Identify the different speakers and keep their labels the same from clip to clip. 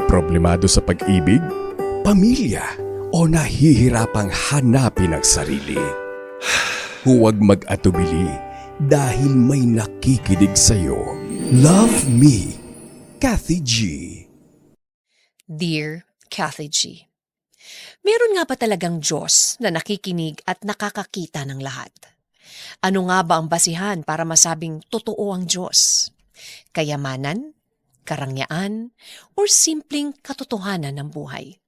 Speaker 1: Problemado sa pag-ibig, pamilya, o nahihirapang hanapin ang sarili? Huwag mag-atubili dahil may nakikinig sa'yo. Love Me, Kathy G.
Speaker 2: Dear Kathy G. Meron nga ba talagang Diyos na nakikinig at nakakakita ng lahat? Ano nga ba ang basihan para masabing totoo ang Diyos? Kayamanan, karangyaan, or simpleng katotohanan ng buhay?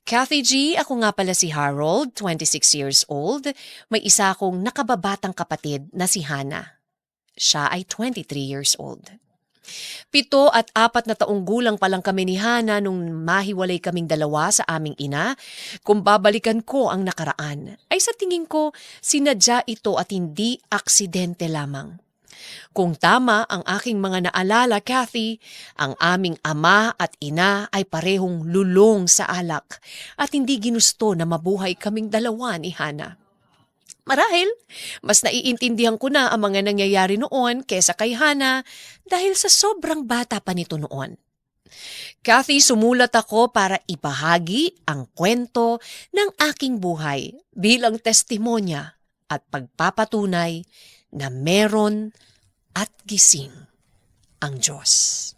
Speaker 2: Kathy G, ako nga pala si Harold, 26 years old. May isa akong nakababatang kapatid na si Hannah. Siya ay 23 years old. 7 at 4 na taong gulang pa lang kami ni Hannah nung mahiwalay kaming dalawa sa aming ina. Kung babalikan ko ang nakaraan, ay sa tingin ko sinadya ito at hindi aksidente lamang. Kung tama ang aking mga naalala, Kathy, ang aming ama at ina ay parehong lulong sa alak at hindi ginusto na mabuhay kaming dalawa ni Hannah. Marahil, mas naiintindihan ko na ang mga nangyayari noon kesa kay Hannah dahil sa sobrang bata pa nito noon. Kathy, sumulat ako para ibahagi ang kwento ng aking buhay bilang testimonya at pagpapatunay na meron at gising ang Diyos.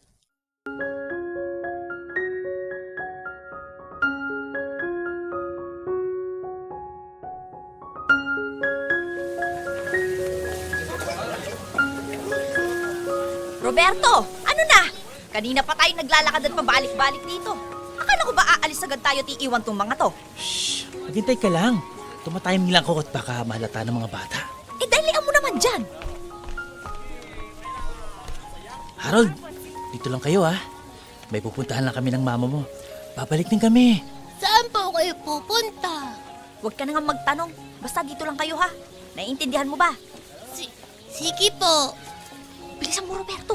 Speaker 3: Roberto, ano na? Kanina pa tayo naglalakad at pabalik-balik dito. Akala ko ba aalis agad tayo at iiwan tong mga to?
Speaker 4: Shhh! Maghintay ka lang. Tumatayang lang ko at baka mahalata ng mga bata.
Speaker 3: Eh, dalian mo naman dyan.
Speaker 4: Harold, dito lang kayo ha. May pupuntahan lang kami ng mama mo. Babalik din kami.
Speaker 5: Saan po kayo pupunta?
Speaker 3: Huwag ka na nga magtanong. Basta dito lang kayo ha. Naiintindihan mo ba?
Speaker 5: Sige po.
Speaker 3: Bilisan mo, Roberto.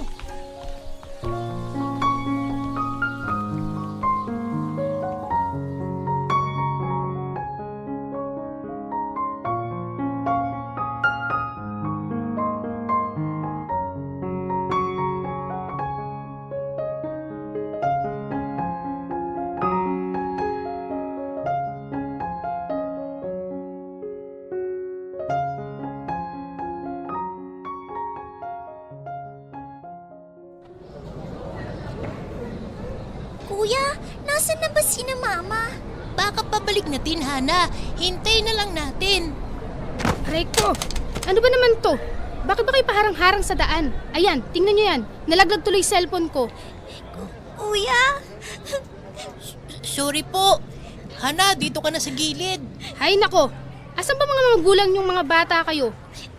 Speaker 5: Kuya, nasan na ba sina Mama? Baka pabalik natin, Hana. Hintay na lang natin.
Speaker 6: Aray ko! Ano ba naman to? Bakit ba kayo paharang-harang sa daan? Ayan, tingnan nyo yan. Nalaglag tuloy cellphone ko.
Speaker 5: Kuya? Sorry po. Hana, dito ka na sa gilid.
Speaker 6: Hay nako! Asan ba mga magulang yung mga bata kayo?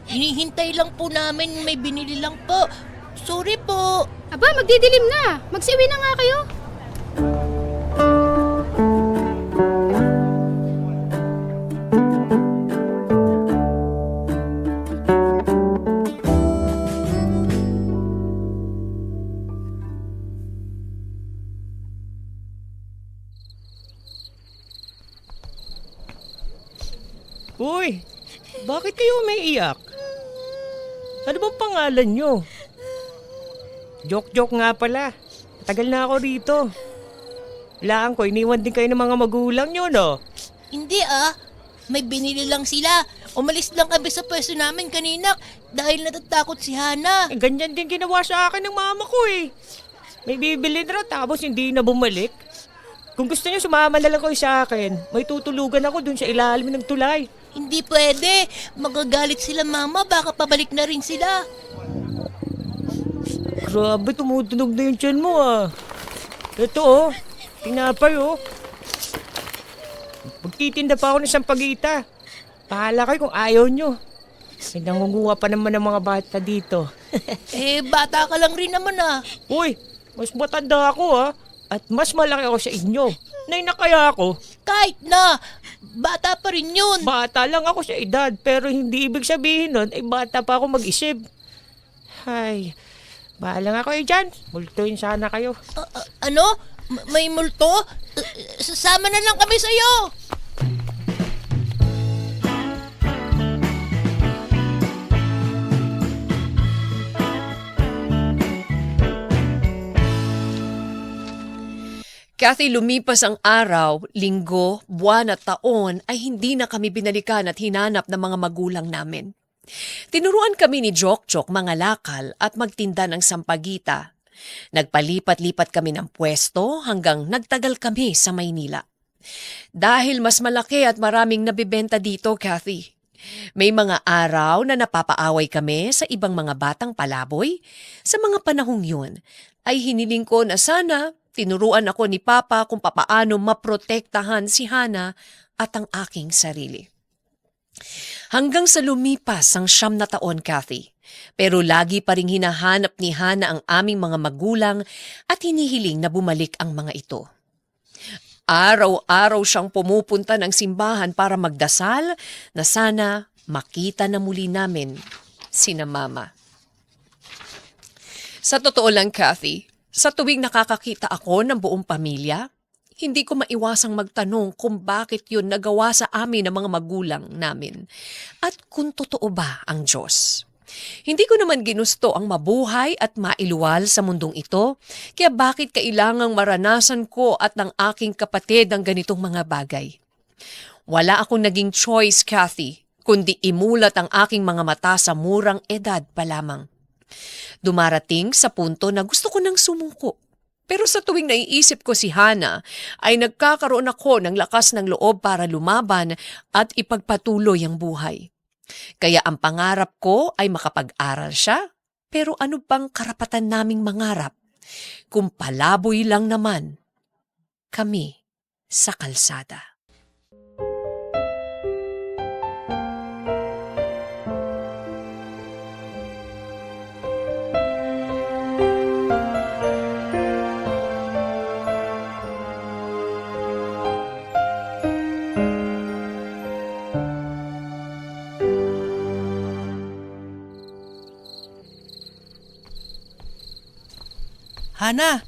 Speaker 5: Hinihintay lang po namin, may binili lang po. Sorry po.
Speaker 6: Aba, magdidilim na. Magsiuwi na nga kayo.
Speaker 7: Uy, bakit kayo umiiyak? Ano bang pangalan nyo? Joke-joke nga pala. Tagal na ako rito. Laan ko, iniwan din kayo ng mga magulang nyo, no?
Speaker 5: Hindi may binili lang sila. Umalis lang kami sa pwesto namin kanina dahil natatakot si Hana.
Speaker 7: Eh, ganyan din ginawa sa akin ng mama ko eh. May bibili na tapos hindi na bumalik. Kung gusto nyo, sumama na lang kayo sa akin. May tutulugan ako dun sa ilalim ng tulay.
Speaker 5: Hindi pwede. Magagalit sila Mama, baka pabalik na rin sila.
Speaker 7: Grabe, tumutunog na yung tiyan mo ah. Ito oh, tinapay oh. Magtitinda pa ako ng sampagita. Pahala kayo kung ayaw nyo. May nangunguha pa naman ng mga bata dito.
Speaker 5: Bata ka lang rin naman
Speaker 7: Uy, mas matanda ako ah. At mas malaki ako sa inyo. Nay na kaya ako.
Speaker 5: Kahit na, bata pa rin yun.
Speaker 7: Bata lang ako sa edad, pero hindi ibig sabihin nun, ay bata pa ako mag-isip. Ay, bahala nga kayo dyan. Multuin sana kayo.
Speaker 5: Ano? May multo? Sasama na lang kami sa'yo.
Speaker 2: Kathy, lumipas ang araw, linggo, buwan at taon ay hindi na kami binalikan at hinanap ng mga magulang namin. Tinuruan kami ni Jokjok mga lakal at magtinda ng sampagita. Nagpalipat-lipat kami ng pwesto hanggang nagtagal kami sa Maynila. Dahil mas malaki at maraming nabibenta dito, Kathy. May mga araw na napapaaway kami sa ibang mga batang palaboy. Sa mga panahong yun, ay hiniling ko na sana tinuruan ako ni Papa kung papaano maprotektahan si Hana at ang aking sarili. Hanggang sa lumipas ang 9 na taon, Kathy. Pero lagi pa ring hinahanap ni Hana ang aming mga magulang at hinihiling na bumalik ang mga ito. Araw-araw siyang pumupunta ng simbahan para magdasal na sana makita na muli namin sina Mama. Sa totoo lang, Kathy, sa tuwing nakakakita ako ng buong pamilya, hindi ko maiwasang magtanong kung bakit yun nagawa sa amin ng mga magulang namin at kung totoo ba ang Diyos. Hindi ko naman ginusto ang mabuhay at mailuwal sa mundong ito, kaya bakit kailangang maranasan ko at ng aking kapatid ang ganitong mga bagay? Wala akong naging choice, Kathy, kundi imulat ang aking mga mata sa murang edad pa lamang. Dumarating sa punto na gusto ko nang sumuko. Pero sa tuwing naiisip ko si Hana, ay nagkakaroon ako ng lakas ng loob para lumaban at ipagpatuloy ang buhay. Kaya ang pangarap ko ay makapag-aral siya, pero ano bang karapatan naming mangarap kung palaboy lang naman kami sa kalsada?
Speaker 8: Hana,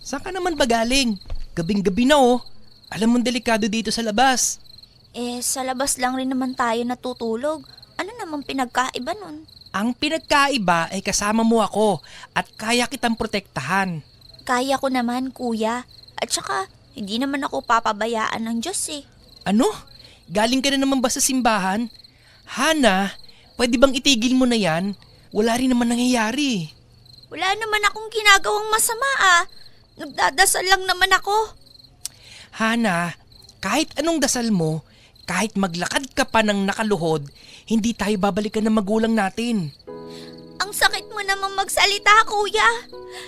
Speaker 8: saan ka naman ba galing? Gabing-gabi na oh. Alam mong delikado dito sa labas.
Speaker 3: Sa labas lang rin naman tayo natutulog. Ano namang pinagkaiba nun?
Speaker 8: Ang pinagkaiba ay kasama mo ako at kaya kitang protektahan.
Speaker 3: Kaya ko naman, kuya. At saka, hindi naman ako papabayaan ng Diyos eh.
Speaker 8: Ano? Galing ka na naman ba sa simbahan? Hana, pwede bang itigil mo na yan? Wala rin naman nangyayari.
Speaker 3: Wala naman akong ginagawang masama ah. Nagdadasal lang naman ako.
Speaker 8: Hana, kahit anong dasal mo, kahit maglakad ka pa ng nakaluhod, hindi tayo babalikan ng magulang natin.
Speaker 3: Ang sakit mo namang magsalita, kuya.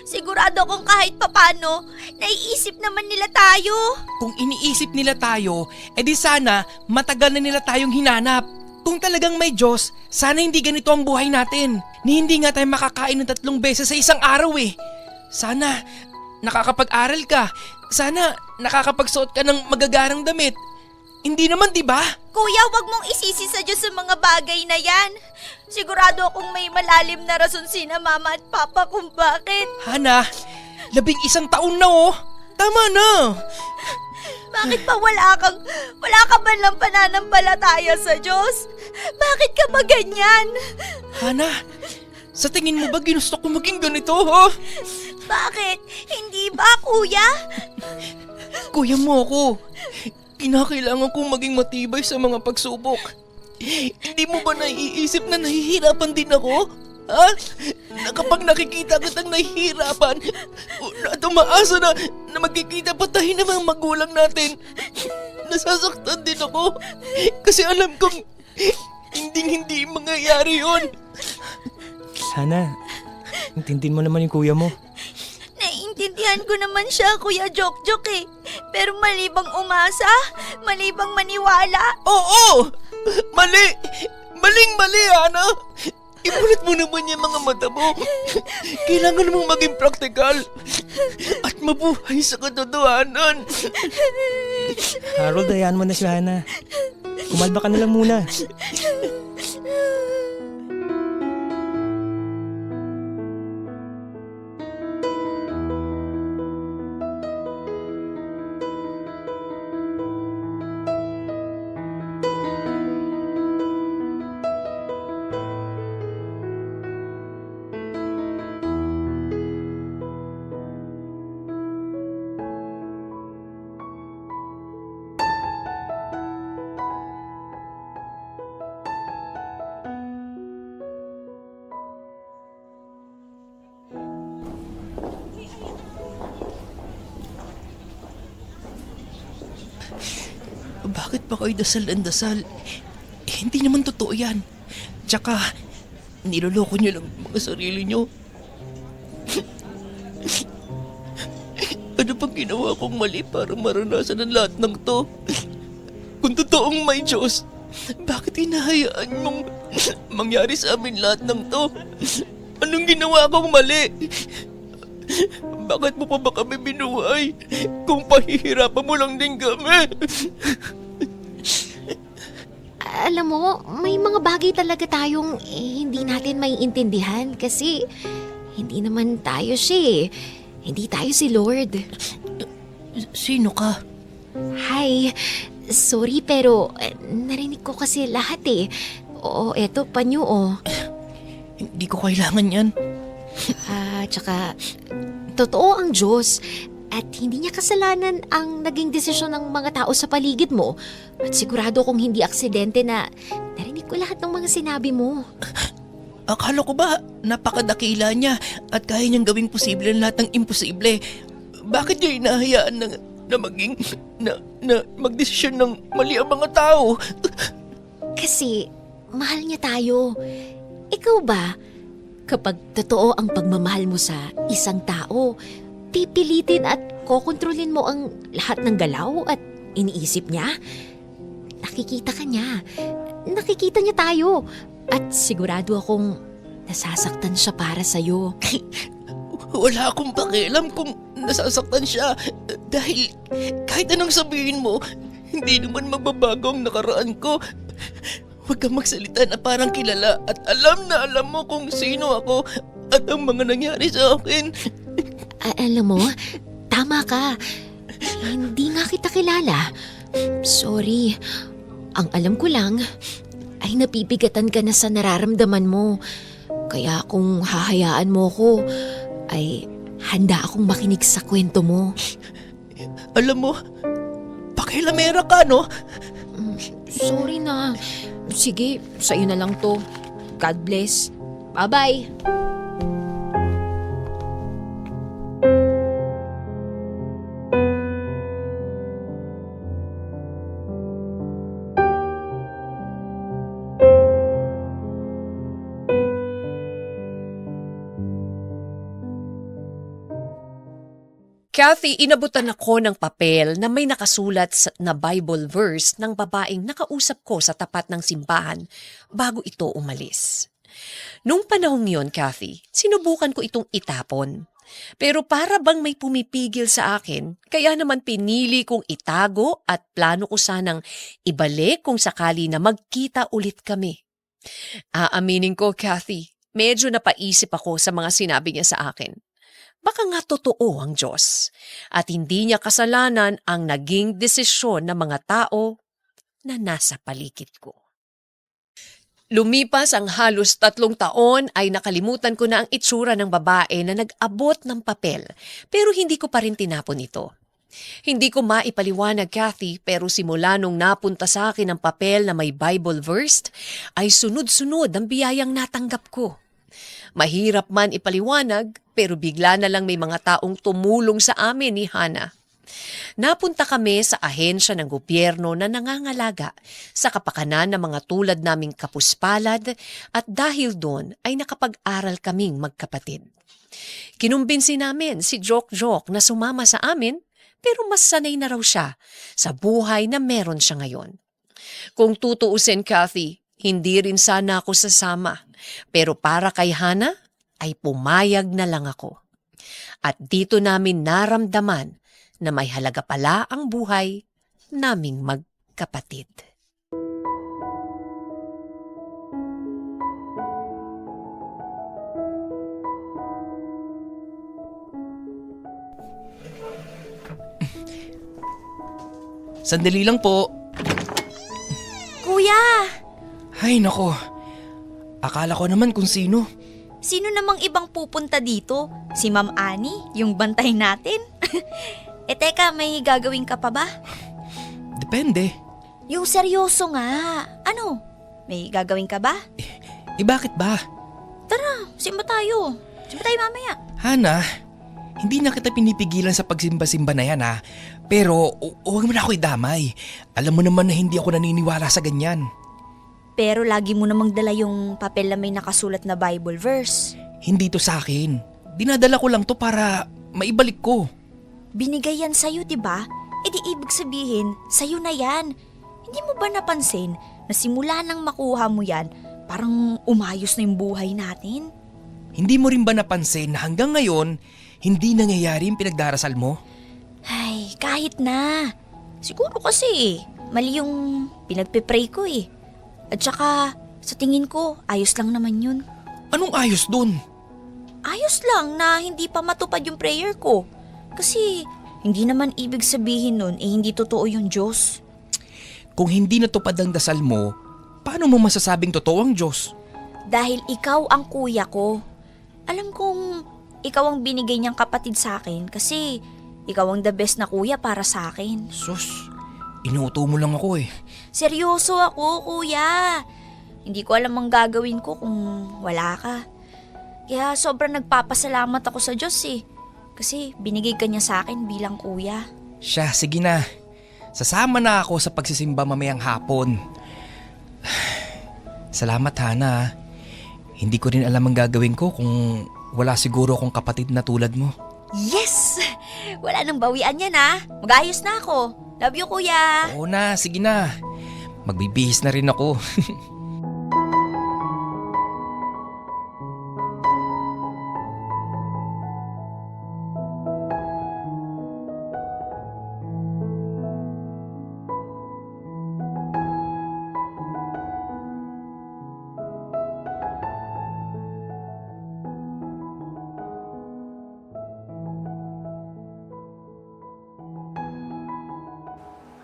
Speaker 3: Sigurado akong kahit papano, naiisip naman nila tayo.
Speaker 8: Kung iniisip nila tayo, edi sana matagal na nila tayong hinanap. Kung talagang may Diyos, sana hindi ganito ang buhay natin. Ni hindi nga tayo makakain ng 3 beses sa isang araw eh. Sana nakakapag-aral ka. Sana nakakapagsuot ka ng magagarang damit. Hindi naman, di ba?
Speaker 3: Kuya, wag mong isisi sa Diyos sa mga bagay na yan. Sigurado akong may malalim na rason sina Mama at Papa kung bakit.
Speaker 8: Hana, 11 taon na oh. Tama na.
Speaker 3: Bakit pa wala ka ba lang pananampalataya sa Diyos? Bakit ka ba ganyan?
Speaker 8: Hana, sa tingin mo ba ginusto ko maging ganito, ha?
Speaker 3: Bakit? Hindi ba, kuya?
Speaker 8: Kuya mo ako. Kinakailangan kong maging matibay sa mga pagsubok. Hindi mo ba naiisip na nahihirapan din ako? Ha? Na kapag nakikita kitang nahihirapan, na tumaasa na magkikita pa tayo ng mga magulang natin, nasasaktan din ako. Kasi alam kong hindi mangyayari yun.
Speaker 7: Hana, intindihin mo naman yung kuya mo.
Speaker 3: Naiintindihan ko naman siya, Kuya Jokjok eh. Pero mali bang umasa? Mali bang maniwala?
Speaker 8: Oo! Mali! Maling-mali, Hana! Ibulat mo naman yung mga mata mo. Kailangan mong maging praktikal at mabuhay sa katotohanan.
Speaker 7: Harold, hayaan mo na si Hana. Kumalma ka na lang muna.
Speaker 8: Bakit pa kayo dasal ng dasal? Hindi naman totoo yan. Tsaka, niloloko niyo lang mga sarili niyo. Ano pang ginawa kong mali para maranasan ang lahat ng to? Kung totoong may Diyos, bakit hinahayaan mong mangyari sa amin lahat ng to? Anong ginawa kong mali? Bakit mo pa ba kami binuhay kung pahihirapan mo lang din kami?
Speaker 5: Alam mo, may mga bagay talaga tayong hindi natin maiintindihan kasi hindi naman tayo siya eh. Hindi tayo si Lord.
Speaker 8: Sino ka?
Speaker 5: Hi, sorry pero narinig ko kasi lahat eh. Oo, eto panyo oh.
Speaker 8: Hindi ko kailangan yan.
Speaker 5: Tsaka totoo ang Diyos at hindi niya kasalanan ang naging desisyon ng mga tao sa paligid mo. At sigurado kung hindi aksidente na narinig ko lahat ng mga sinabi mo.
Speaker 8: Akala ko ba napakadakila niya at kaya niyang gawing posible ang lahat ng imposible? Bakit niya hinahayaan na magdesisyon ng mali ang mga tao?
Speaker 5: Kasi mahal niya tayo. Ikaw ba, kapag totoo ang pagmamahal mo sa isang tao, pipilitin at kokontrolin mo ang lahat ng galaw at iniisip niya? Nakikita ka niya. Nakikita niya tayo. At sigurado akong nasasaktan siya para sa'yo.
Speaker 8: Wala akong pakialam kung nasasaktan siya dahil kahit anong sabihin mo, hindi naman magbabago ang nakaraan ko. Huwag kang magsalita na parang kilala at alam mo kung sino ako at ang mga nangyari sa akin.
Speaker 5: Alam mo, tama ka. Hindi nga kita kilala. Sorry. Ang alam ko lang ay napipigatan ka na sa nararamdaman mo. Kaya kung hahayaan mo ko, ay handa akong makinig sa kwento mo.
Speaker 8: Alam mo, pakialamera ka, no?
Speaker 5: Sorry na. Sige, sa'yo na lang to. God bless. Bye-bye.
Speaker 2: Kathy, inabutan ako ng papel na may nakasulat na Bible verse ng babaeng nakausap ko sa tapat ng simbahan bago ito umalis. Nung panahong yon, Kathy, sinubukan ko itong itapon. Pero para bang may pumipigil sa akin, kaya naman pinili kong itago at plano ko sanang ibalik kung sakali na magkita ulit kami. Aaminin ko, Kathy, medyo napaisip ako sa mga sinabi niya sa akin. Baka nga totoo ang Diyos at hindi niya kasalanan ang naging desisyon ng mga tao na nasa paligid ko. Lumipas ang halos 3 taon ay nakalimutan ko na ang itsura ng babae na nag-abot ng papel pero hindi ko pa rin tinapon ito. Hindi ko maipaliwanag, Kathy, pero simula nung napunta sa akin ang papel na may Bible verse ay sunod-sunod ang biyayang natanggap ko. Mahirap man ipaliwanag, pero bigla na lang may mga taong tumulong sa amin ni Hana. Napunta kami sa ahensya ng gobyerno na nangangalaga sa kapakanan ng mga tulad naming kapuspalad at dahil doon ay nakapag-aral kaming magkapatid. Kinumbinsi namin si Jok na sumama sa amin pero mas sanay na raw siya sa buhay na meron siya ngayon. Kung tutuusin, Kathy, hindi rin sana ako sasama. Pero para kay Hana, ay pumayag na lang ako. At dito namin naramdaman na may halaga pala ang buhay naming magkapatid.
Speaker 8: Sandali lang po.
Speaker 3: Kuya,
Speaker 8: Ay nako, akala ko naman kung sino.
Speaker 3: sino namang ibang pupunta dito? Si Ma'am Annie, yung bantay natin? Teka, may gagawin ka pa ba?
Speaker 8: Depende.
Speaker 3: Yung seryoso nga. Ano? May gagawin ka ba?
Speaker 8: Bakit ba?
Speaker 3: Tara, simba tayo. Simba tayo mamaya.
Speaker 8: Hana, Hindi na kita pinipigilan sa pagsimba-simba na yan ha. Pero huwag mo na ako idamay. Alam mo naman na hindi ako naniniwala sa ganyan.
Speaker 3: Pero lagi mo namang dala yung papel na may nakasulat na Bible verse.
Speaker 8: Hindi to sa akin. Dinadala ko lang to para maibalik ko.
Speaker 3: Binigay yan sa'yo, diba? E di ibig sabihin, sa'yo na yan. Hindi mo ba napansin na simula nang makuha mo yan, parang umayos na yung buhay natin?
Speaker 8: Hindi mo rin ba napansin na hanggang ngayon, hindi nangyayari yung pinagdarasal mo?
Speaker 3: Ay, kahit na. Siguro kasi mali yung pinagpe-pray ko eh. At saka, sa tingin ko, ayos lang naman yun.
Speaker 8: Anong ayos dun?
Speaker 3: Ayos lang na hindi pa matupad yung prayer ko. Kasi, hindi naman ibig sabihin nun hindi totoo yung Diyos.
Speaker 8: Kung hindi natupad ang dasal mo, paano mo masasabing totoo ang Diyos?
Speaker 3: Dahil ikaw ang kuya ko. Alam kong ikaw ang binigay niyang kapatid sa akin kasi ikaw ang the best na kuya para sa akin.
Speaker 8: Sus, inuuto mo lang ako eh.
Speaker 3: Seryoso ako, kuya. Hindi ko alam ang gagawin ko kung wala ka. Kaya sobrang nagpapasalamat ako sa Diyos eh. Kasi binigay ka niya sa akin bilang kuya.
Speaker 8: Siya, sige na. Sasama na ako sa pagsisimba mamayang hapon. Salamat, Hana. Hindi ko rin alam ang gagawin ko kung wala siguro akong kapatid na tulad mo.
Speaker 3: Yes! Wala nang bawian yan ha. Mag-ayos na ako. Love you, kuya.
Speaker 8: Oo na, sige na. Magbibihis na rin ako.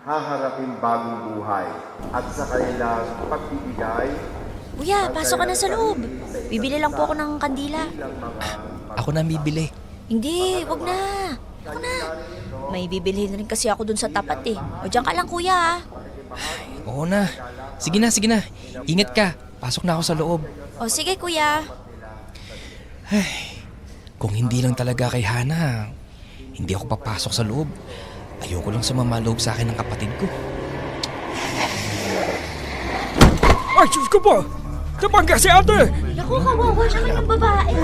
Speaker 9: haharapin bagong buhay at sa kanilang pagbibigay.
Speaker 3: Kuya, pasok ka na sa loob. Bibili lang po ako ng kandila.
Speaker 8: Ako na bibili.
Speaker 3: Hindi, wag na. Ako na. May bibilhin na rin kasi ako dun sa tapat eh. O diyan ka lang kuya ha.
Speaker 8: Oo na. Sige na, sige na. Ingat ka. Pasok na ako sa loob.
Speaker 3: O sige kuya.
Speaker 8: Kung hindi lang talaga kay Hana, hindi ako papasok sa loob. Ayoko lang sumama loob sa akin ng kapatid ko.
Speaker 7: Ay, Diyos ko po! Napangga si ate!
Speaker 3: Naku, kawawa naman yung babae.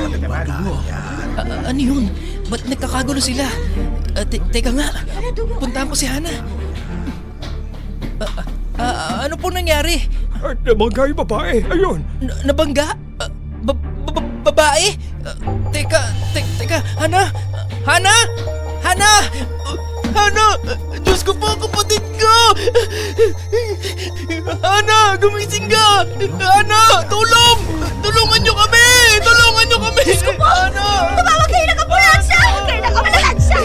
Speaker 8: Ano yun? Ba't nagkakagulo sila? Teka nga, puntahan ko si Hana. Ano po nangyari?
Speaker 7: At nabangga yung babae. Ayun!
Speaker 8: Nabangga? Babae? Teka, Hana? Hana? Hana! Hana! Diyos ko po, kapatid ko! Hana! Gumising ka! Hana! Tulong! Tulungan niyo kami! Tulungan niyo kami! Diyos ko po! Hana!
Speaker 3: Tumawag kayo ng ambulansya! Huwag kayo ng ambulansya!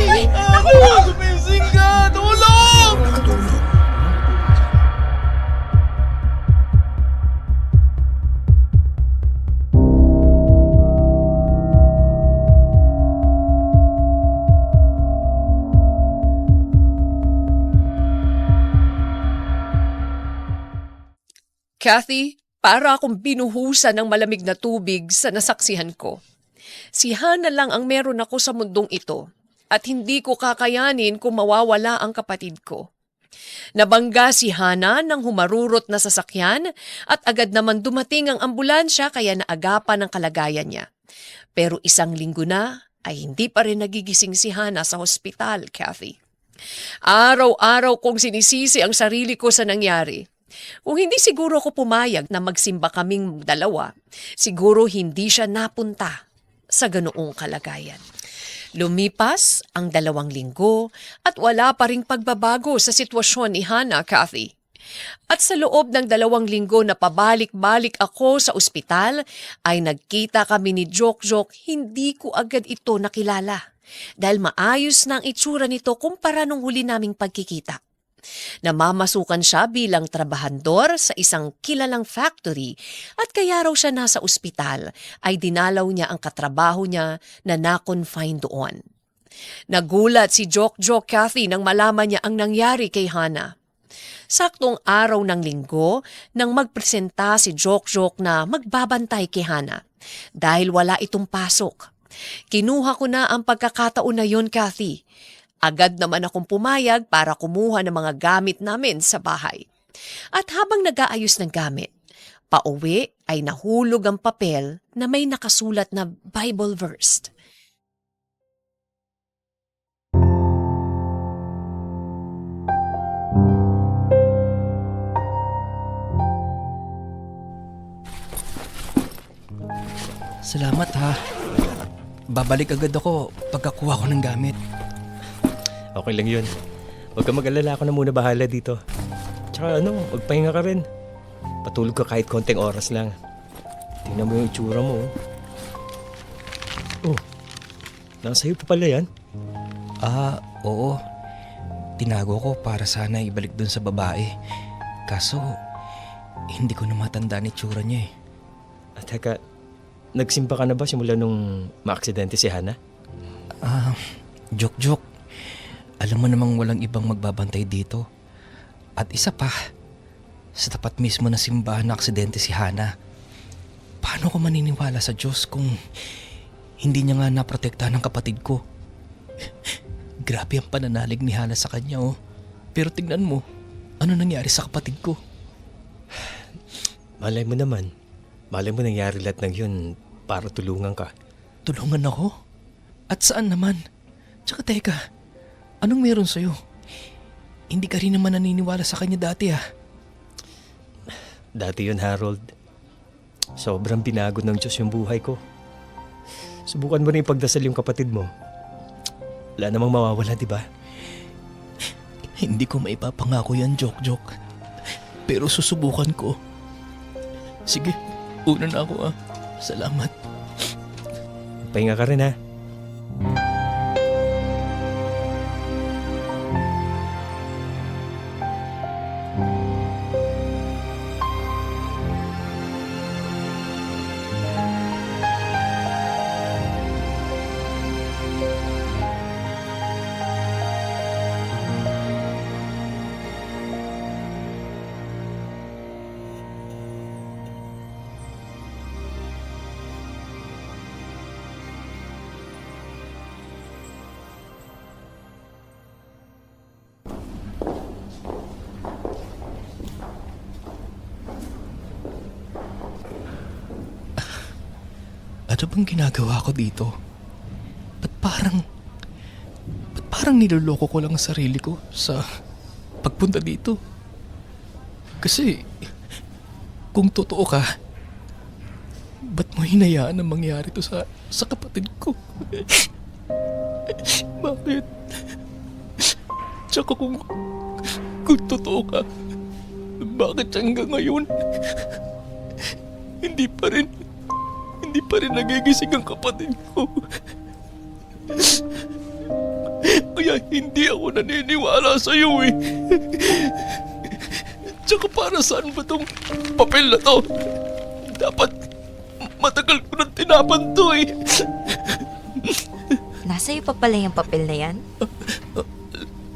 Speaker 8: Hana! Gumising ka! Tulong!
Speaker 2: Kathy, para akong binuhusan ng malamig na tubig sa nasaksihan ko. Si Hana lang ang meron ako sa mundong ito at hindi ko kakayanin kung mawawala ang kapatid ko. Nabangga si Hana ng humarurot na sasakyan at agad naman dumating ang ambulansya kaya naagapan ang kalagayan niya. Pero 1 linggo na ay hindi pa rin nagigising si Hana sa hospital, Kathy. Araw-araw kong sinisisi ang sarili ko sa nangyari. Kung hindi siguro ako pumayag na magsimba kaming dalawa, siguro hindi siya napunta sa ganoong kalagayan. Lumipas ang 2 linggo at wala pa ring pagbabago sa sitwasyon ni Hana, Kathy. At sa loob ng 2 linggo na pabalik-balik ako sa ospital, ay nagkita kami ni Jok-Jok, hindi ko agad ito nakilala. Dahil maayos na ang itsura nito kumpara nung huli naming pagkikita. Namamasukan siya bilang trabahador sa isang kilalang factory at kaya raw siya nasa ospital ay dinalaw niya ang katrabaho niya na na-confine doon. Nagulat si Jok-Jok, Kathy, nang malaman niya ang nangyari kay Hana. Saktong araw ng linggo nang magpresenta si Jok-Jok na magbabantay kay Hana dahil wala itong pasok. Kinuha ko na ang pagkakataon na yun, Kathy. Agad naman akong pumayag para kumuha ng mga gamit namin sa bahay. At habang nag-aayos ng gamit, pauwi ay nahulog ang papel na may nakasulat na Bible verse.
Speaker 8: Salamat ha. Babalik agad ako pagkakuha ko ng gamit.
Speaker 7: Okay lang yun. Huwag ka mag-alala, ako na muna bahala dito. Tsaka magpahinga ka rin. Patulog ka kahit konting oras lang. Tingnan mo yung itsura mo. Oh, nasa iyo pa pala yan?
Speaker 8: Oo. Tinago ko para sana ibalik dun sa babae. Kaso, hindi ko na matandaan itsura niya eh.
Speaker 7: At teka, nagsimba ka na ba simula nung maaksidente si Hana?
Speaker 8: Joke. Alam mo namang walang ibang magbabantay dito. At isa pa, sa tapat mismo na simbahan na aksidente si Hana. Paano ko maniniwala sa Diyos kung hindi niya nga naprotektahan ng kapatid ko? Grabe ang pananalig ni Hana sa kanya oh. Pero tingnan mo, ano nangyari sa kapatid ko?
Speaker 7: Malay mo naman. Malay mo nangyari lahat ng yun para tulungan ka.
Speaker 8: Tulungan ako? At saan naman? Tsaka teka, anong meron sa'yo? Hindi ka rin naman naniniwala sa kanya dati ah.
Speaker 7: Dati yun, Harold. Sobrang binago ng Diyos yung buhay ko. Subukan mo rin ipagdasal yung kapatid mo. Wala namang mawawala, di ba?
Speaker 8: Hindi ko maipapangako yan, joke. Pero susubukan ko. Sige, una na ako ah. Salamat.
Speaker 7: Pahinga ka rin, ha?
Speaker 8: Ano bang ginagawa ko dito? Ba't parang niloloko ko lang ang sarili ko sa pagpunta dito? Kasi, kung totoo ka, ba't mo hinayaan na mangyari to sa kapatid ko? Bakit? Tsaka kung totoo ka, bakit hanggang ngayon hindi pa rin nagigising ang kapatid ko. Kaya hindi ako naniniwala sa iyo eh. Tsaka para saan ba tong papel na to? Dapat matagal ko nang tinapan to eh.
Speaker 3: Nasa iyo pa pala yung papel na yan?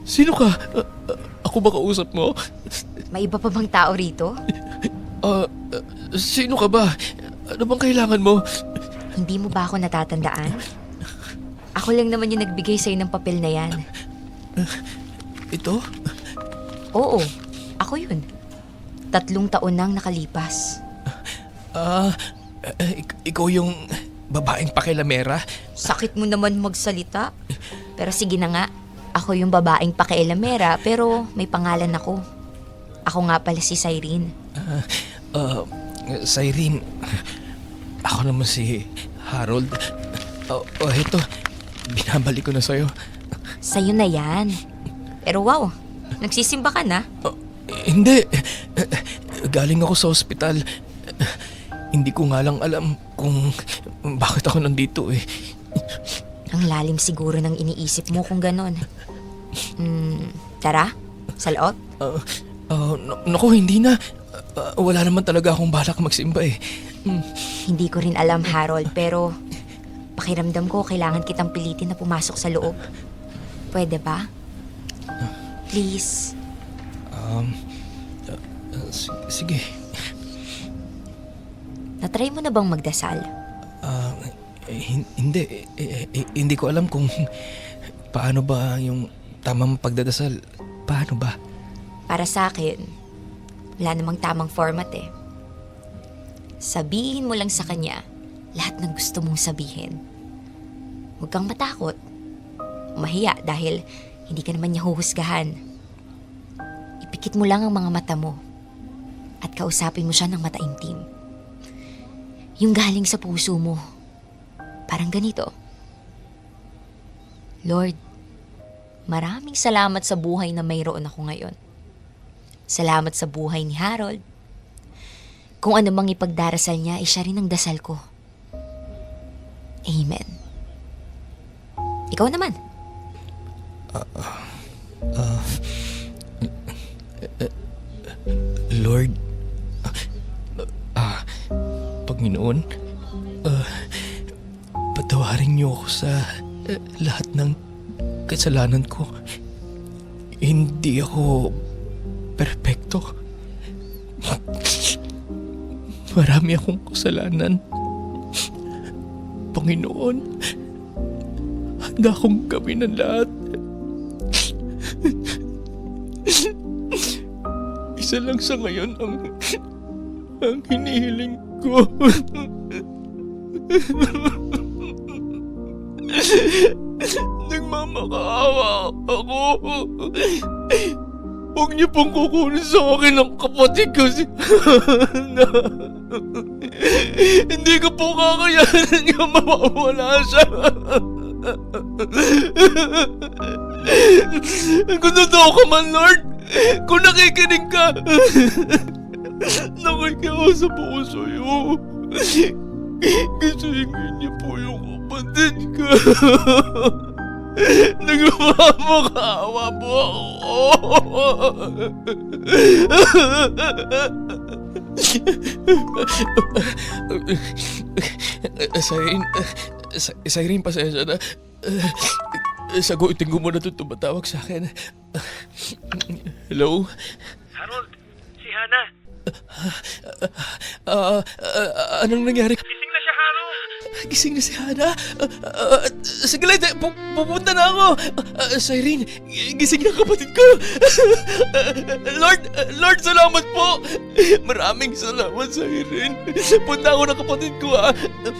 Speaker 8: Sino ka? Ako ba kausap mo?
Speaker 3: May iba pa bang tao rito?
Speaker 8: Sino ka ba? Ano bang kailangan mo?
Speaker 3: Hindi mo ba ako natatandaan? Ako lang naman yung nagbigay sa'yo ng papel na yan.
Speaker 8: Ito?
Speaker 3: Oo, ako yun. 3 taon nang nakalipas.
Speaker 8: Ikaw yung babaeng pakilamera?
Speaker 3: Sakit mo naman magsalita. Pero sige na nga, ako yung babaeng pakialamera pero may pangalan ako. Ako nga pala si Cyrene.
Speaker 8: Cyrene, ako naman si Harold. Ito, binabalik ko na sa'yo.
Speaker 3: Sa'yo na yan. Pero wow, nagsisimba ka na?
Speaker 8: Hindi. Galing ako sa ospital. Hindi ko nga lang alam kung bakit ako nandito eh.
Speaker 3: Ang lalim siguro ng iniisip mo kung ganon. Tara, sa loob?
Speaker 8: Naku, hindi na. Wala naman talaga akong balak magsimba eh.
Speaker 3: Hindi ko rin alam, Harold, pero pakiramdam ko kailangan kitang pilitin na pumasok sa loob. Pwede ba? Please.
Speaker 8: Sige.
Speaker 3: Natry mo na bang magdasal?
Speaker 8: Hindi. Hindi ko alam kung paano ba yung tamang pagdadasal. Paano ba?
Speaker 3: Para sa akin, wala namang tamang format eh. Sabihin mo lang sa kanya lahat ng gusto mong sabihin. Huwag kang matakot. Mahiya dahil hindi ka naman niya huhusgahan. Ipikit mo lang ang mga mata mo at kausapin mo siya ng mataimtim. Yung galing sa puso mo. Parang ganito. Lord, maraming salamat sa buhay na mayroon ako ngayon. Salamat sa buhay ni Harold. Kung ano mang ipagdarasal niya, siya rin ang dasal ko. Amen. Ikaw naman.
Speaker 8: Lord, Panginoon, patawarin niyo ako sa lahat ng kasalanan ko. Hindi ako perpekto. Marami akong kasalanan. Panginoon, handa akong gawin ang lahat. Isa lang sa ngayon ang hinihiling ko. Nagmamakaawa ako. Huwag niyo pong kukunin sa akin ang kapatid ko si Hana. Hindi ko po kakayanan nga mawawala siya. Kung totoo ka man, Lord, kung nakikinig ka, nakikiusap ako sa'yo. Kasingin niyo po yung kapatid ko. Nagmamakaawa po ako. Siren, pasensya na. Sagutin ko muna itong tumatawag sa akin. Hello?
Speaker 10: Harold, si Hana.
Speaker 8: Anong nangyari?
Speaker 10: Gising na siya, Harold.
Speaker 8: Gising na si Hana? Sige lang, pupunta na ako. Siren, gising na kapatid ko. Lord, salamat po. Maraming salamat, Siren. Punta ako ng kapatid ko, ha.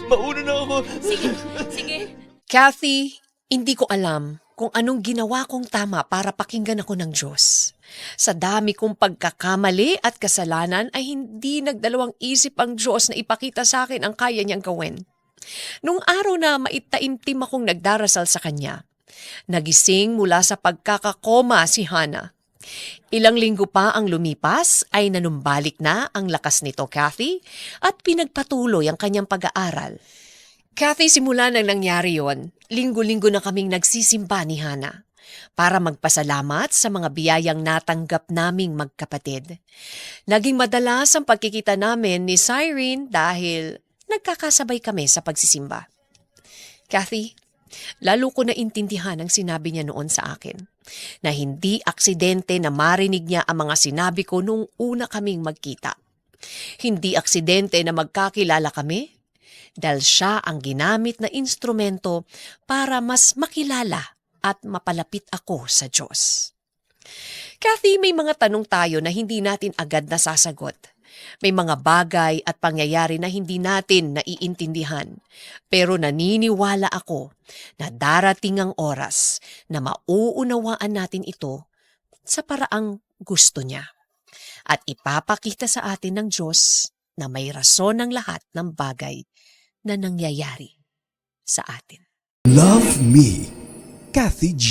Speaker 8: Mauna na ako.
Speaker 3: Sige.
Speaker 2: Kathy, hindi ko alam kung anong ginawa kong tama para pakinggan ako ng Diyos. Sa dami kong pagkakamali at kasalanan ay hindi nagdalawang isip ang Diyos na ipakita sa akin ang kaya niyang gawin. Nung araw na maitaimtim akong nagdarasal sa Kanya, nagising mula sa pagkakakoma si Hana. Ilang linggo pa ang lumipas ay nanumbalik na ang lakas nito, Kathy, at pinagpatuloy ang kanyang pag-aaral. Kathy, simula nang nangyari yon, linggo-linggo na kaming nagsisimba ni Hana para magpasalamat sa mga biyayang natanggap naming magkapatid. Naging madalas ang pagkikita namin ni Siren dahil nagkakasabay kami sa pagsisimba. Kathy, lalo ko naintindihan ang sinabi niya noon sa akin, na hindi aksidente na marinig niya ang mga sinabi ko nung una kaming magkita. Hindi aksidente na magkakilala kami, dahil siya ang ginamit na instrumento para mas makilala at mapalapit ako sa Diyos. Kathy, may mga tanong tayo na hindi natin agad nasasagot. May mga bagay at pangyayari na hindi natin naiintindihan. Pero naniniwala ako na darating ang oras na mauunawaan natin ito sa paraang gusto niya. At ipapakita sa atin ng Diyos na may rason ng lahat ng bagay na nangyayari sa atin.
Speaker 1: Love Me, Kathy G.